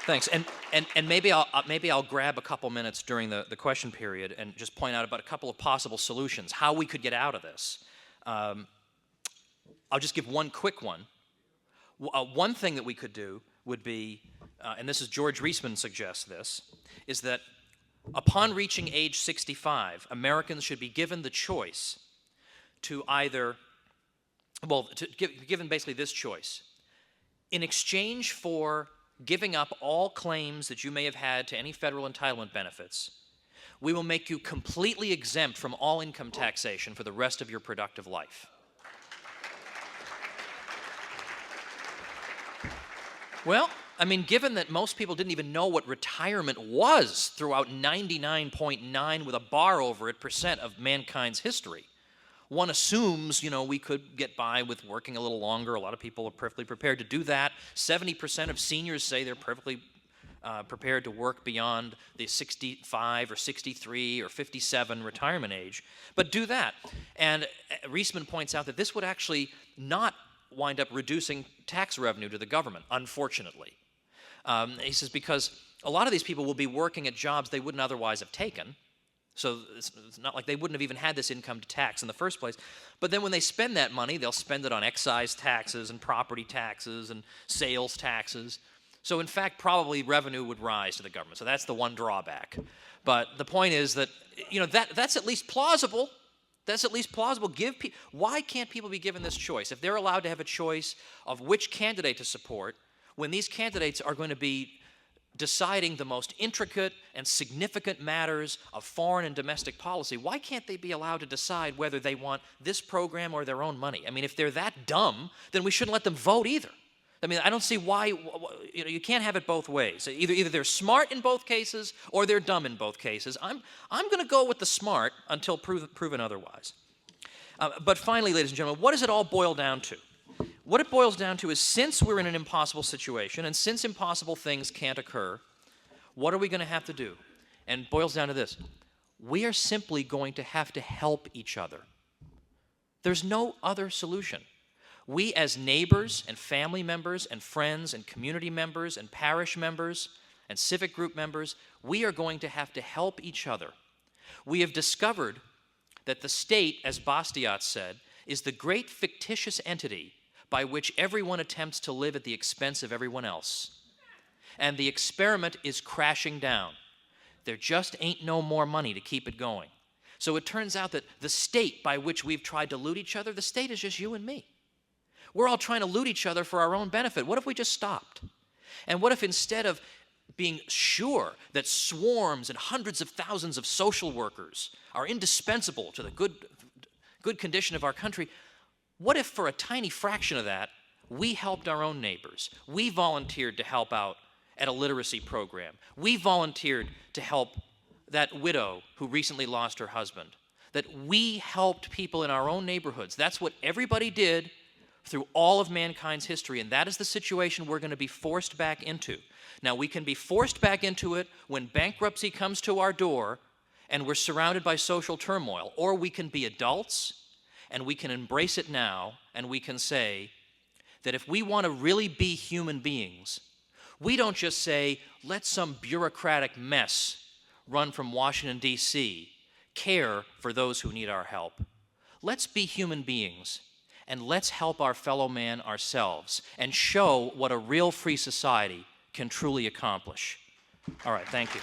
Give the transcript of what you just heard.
Thanks. And maybe I'll grab a couple minutes during the question period and just point out about a couple of possible solutions, how we could get out of this. I'll just give one quick one. One thing that we could do would be, and this is George Reisman suggests this, is that upon reaching age 65, Americans should be given the choice to either, given basically this choice. In exchange for giving up all claims that you may have had to any federal entitlement benefits, we will make you completely exempt from all income taxation for the rest of your productive life. Well, I mean, given that most people didn't even know what retirement was throughout 99.9 with a bar over it % of mankind's history, one assumes, we could get by with working a little longer. A lot of people are perfectly prepared to do that. 70% of seniors say they're perfectly prepared to work beyond the 65 or 63 or 57 retirement age. But do that. And Reisman points out that this would actually not wind up reducing tax revenue to the government, unfortunately. He says because a lot of these people will be working at jobs they wouldn't otherwise have taken. So it's not like they wouldn't have even had this income to tax in the first place. But then when they spend that money, they'll spend it on excise taxes and property taxes and sales taxes. So in fact, probably revenue would rise to the government. So that's the one drawback. But the point is that, that's at least plausible. That's at least plausible. Why can't people be given this choice? If they're allowed to have a choice of which candidate to support, when these candidates are going to be deciding the most intricate and significant matters of foreign and domestic policy, why can't they be allowed to decide whether they want this program or their own money? I mean, if they're that dumb, then we shouldn't let them vote either. I mean, I don't see why, you can't have it both ways. Either they're smart in both cases or they're dumb in both cases. I'm going to go with the smart until proven otherwise. But finally, ladies and gentlemen, what does it all boil down to? What it boils down to is, since we're in an impossible situation and since impossible things can't occur, what are we going to have to do? And it boils down to this. We are simply going to have to help each other. There's no other solution. We as neighbors and family members and friends and community members and parish members and civic group members, we are going to have to help each other. We have discovered that the state, as Bastiat said, is the great fictitious entity by which everyone attempts to live at the expense of everyone else. And the experiment is crashing down. There just ain't no more money to keep it going. So it turns out that the state by which we've tried to loot each other, the state is just you and me. We're all trying to loot each other for our own benefit. What if we just stopped? And what if instead of being sure that swarms and hundreds of thousands of social workers are indispensable to the good condition of our country, what if for a tiny fraction of that, we helped our own neighbors? We volunteered to help out at a literacy program. We volunteered to help that widow who recently lost her husband. That we helped people in our own neighborhoods. That's what everybody did through all of mankind's history, and that is the situation we're going to be forced back into. Now, we can be forced back into it when bankruptcy comes to our door and we're surrounded by social turmoil, or we can be adults and we can embrace it now, and we can say that if we want to really be human beings, we don't just say, let some bureaucratic mess run from Washington, D.C., care for those who need our help. Let's be human beings, and let's help our fellow man ourselves and show what a real free society can truly accomplish. All right, thank you.